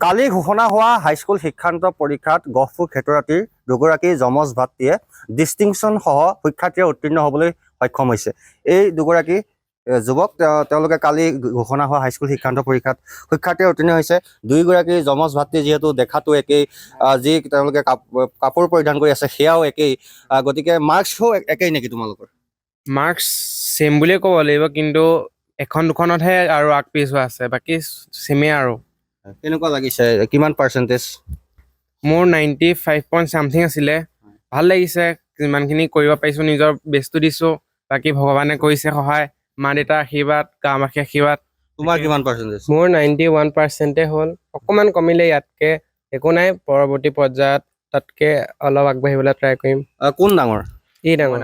কালি ঘোষণা হোৱা হাইস্কুল শিক্ষান্ত পৰীক্ষাত গহপুৰ খেতৰাতিৰ দুগৰাকী যমজ ভাতৃয়ে ডিষ্টিংশ্যন সহ শিক্ষাৰ্থীয়ে উত্তীৰ্ণ হ'বলৈ সক্ষম হৈছে। এই দুগৰাকী যুৱক তেওঁলোকে কালি ঘোষণা হোৱা হাইস্কুল শিক্ষান্ত পৰীক্ষাত শিক্ষাৰ্থীয়ে উত্তীৰ্ণ হৈছে। দুয়োগৰাকী যমজ ভাতৃ যিহেতু দেখাতো একেই, যি তেওঁলোকে কাপোৰ পৰিধান কৰি আছে সেয়াও একেই, গতিকে মাৰ্কছো একেই নেকি তোমালোকৰ? মাৰ্কছ ছেম বুলিয়ে ক'ব লাগিব, কিন্তু এখন দুখনতহে আৰু আগ পিছ হোৱা আছে, বাকী ছেমেই আৰু। কেনেকুৱা লাগিছে, কিমান পাৰ্চেণ্টেজ? মোৰ 95 পইণ্ট চামথিং আছিলে। ভাল লাগিছে, যিমানখিনি কৰিব পাৰিছোঁ নিজৰ বেষ্টটো দিছোঁ। বাকী ভগৱানে কৰিছে সহায়, মা দেউতাৰ আশীৰ্বাদ, গাঁওবাসীৰ আশীৰ্বাদ। তোমাৰ কিমান পাৰ্চেণ্টেজ? মোৰ 91% হ'ল। অকণমান কমিলে, ইয়াতকৈ একো নাই। পৰৱৰ্তী পৰ্যায়ত তাতকৈ অলপ আগবাঢ়িবলৈ ট্ৰাই কৰিম। কোন ডাঙৰ? ই ডাঙৰ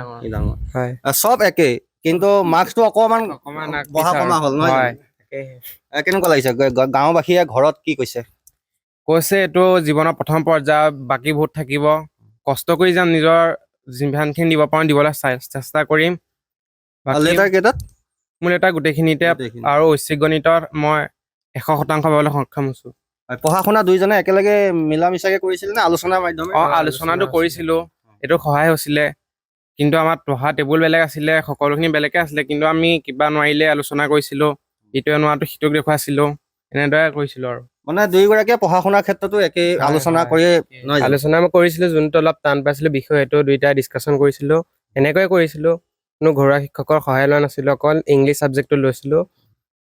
হয়। চব একেই, কিন্তু মাৰ্কছটো অকণমান বহা কমা হ'ল নহয়? কেনেকুৱা লাগিছে? গাঁওবাসীয়ে ঘৰত কি কৈছে? কৈছে এইটো জীৱনৰ প্ৰথম পৰ্যায়, বাকী বহুত থাকিব, কষ্ট কৰি যাম, নিজৰ যিমানখিনি দিব পাৰোঁ দিবলৈ চেষ্টা কৰিম। লেটাৰ কেইটাত? মোৰ এটা গোটেইখিনিতে, আৰু ঐচ্ছিক গণিতত মই 100% পাবলৈ সক্ষম হৈছোঁ। পঢ়া শুনা দুইজনে একেলগে মিলা মিছাকে কৰিছিল নে আলোচনাৰ মাধ্যমে? আলোচনাটো কৰিছিলোঁ, এইটো সহায় হৈছিলে, কিন্তু আমাৰ পঢ়া টেবুল বেলেগ আছিলে, সকলোখিনি বেলেগে আছিলে, কিন্তু আমি কিবা নোৱাৰিলে আলোচনা কৰিছিলোঁ, ইটোৱে নোৱাৰাটো সিটোক দেখুৱাইছিলোঁ, এনেদৰে কৰিছিলোঁ আৰু। মানে দুয়োগৰাকীয়ে পঢ়া শুনাৰ ক্ষেত্ৰতো একেই আলোচনা কৰি আলোচনা মই কৰিছিলোঁ, যোনটো অলপ টান পাইছিলোঁ বিষয়, সেইটো দুয়োটাই ডিছকাশ্যন কৰিছিলোঁ, এনেকৈয়ে কৰিছিলোঁ। কোনো ঘৰুৱা শিক্ষকৰ সহায় লোৱা নাছিলোঁ, অকল ইংলিছ ছাবজেক্টটো লৈছিলোঁ।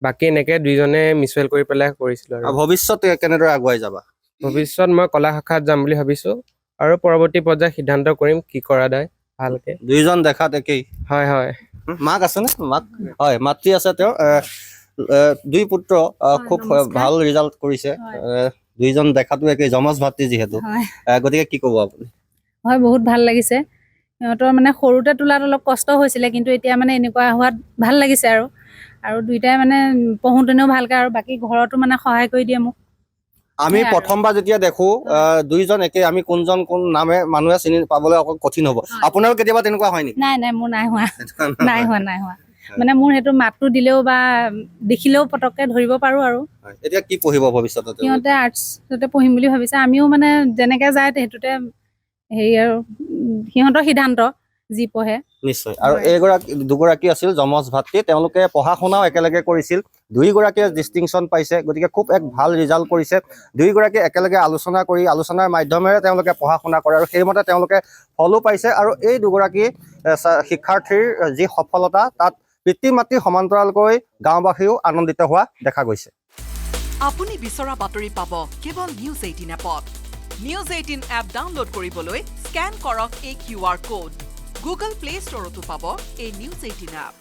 বাকী এনেকৈ দুইজনে মিছুৱেল কৰি পেলাই কৰিছিলোঁ। আৰু ভৱিষ্যতে কেনেদৰে আগুৱাই যাবা? ভৱিষ্যত মই কলা শাখাত যাম বুলি ভাবিছোঁ, আৰু পৰৱৰ্তী পৰ্যায়ত সিদ্ধান্ত কৰিম কি কৰা যায় ভালকৈ। দুইজন দেখাত একেই? হয় হয়। মাক আছেনে? মাক হয়, মাতৃ আছে তেওঁৰ। দুই পুত্ৰ খুব ভাল ৰিজাল্ট কৰিছে, দুইজন দেখাতো একেই, যমজ ভাতৃ যিহেতু, গতিকে কি ক'ব আপুনি? হয়, বহুত ভাল লাগিছে। সিহঁতৰ মানে সৰুতে তোলাত অলপ কষ্ট হৈছিলে, কিন্তু এতিয়া মানে এনেকুৱা হোৱাত ভাল লাগিছে। আৰু দুইটাই মানে পঢ়োঁতেনেও ভালকৈ, আৰু বাকী ঘৰতো মানে সহায় কৰি দিয়ে মোক। আমি প্ৰথমবাৰ যেতিয়া দেখো দুইজন একে, আমি কোন নামে মানুহে চিনি পাবলৈ অকণ কঠিন হ'ব। আপোনাৰো কেতিয়াবা তেনেকুৱা হয় নেকি? নাই, মোৰ নাই হোৱা। মানে মোৰ সেইটো মাতটো দিলেও বা দেখিলেও পটককৈ ধৰিব পাৰোঁ। আৰু এতিয়া কি পঢ়িব ভৱিষ্যতে? সিহঁতে আৰ্টছতে পঢ়িম বুলি ভাবিছে। আমিও মানে যেনেকৈ যায় সেইটোতে হেৰি, আৰু সিহঁতৰ সিদ্ধান্ত যি পঢ়ে। নিশ্চয়। আৰু দুগৰাকী আছিল যমজ ভাতৃ, তেওঁলোকে পঢ়া শুনাও একেলগে কৰিছিল, দুয়োগৰাকীয়ে ডিষ্টিংশ্যন পাইছে, গতিকে খুব এক ভাল ৰিজাল্ট কৰিছে। দুয়োগৰাকীয়ে একেলগে আলোচনা কৰি, আলোচনাৰ মাধ্যমেৰে তেওঁলোকে পঢ়া শুনা কৰে, আৰু সেইমতে তেওঁলোকে ফলো পাইছে। আৰু এই দুগৰাকী শিক্ষাৰ্থীৰ যি সফলতা, তাত পিতৃ মাতৃ সমান্তৰালকৈ গাঁওবাসীও আনন্দিত হোৱা দেখা গৈছে। আপুনি বিচৰা বাতৰি পাব কেৱল নিউজ 18 এপত। নিউজ 18 এপ ডাউনলোড কৰিবলৈ স্কেন কৰক এই QR কোড। গুগল প্লে ষ্টৰতো পাব এই নিউজ 18 এপ।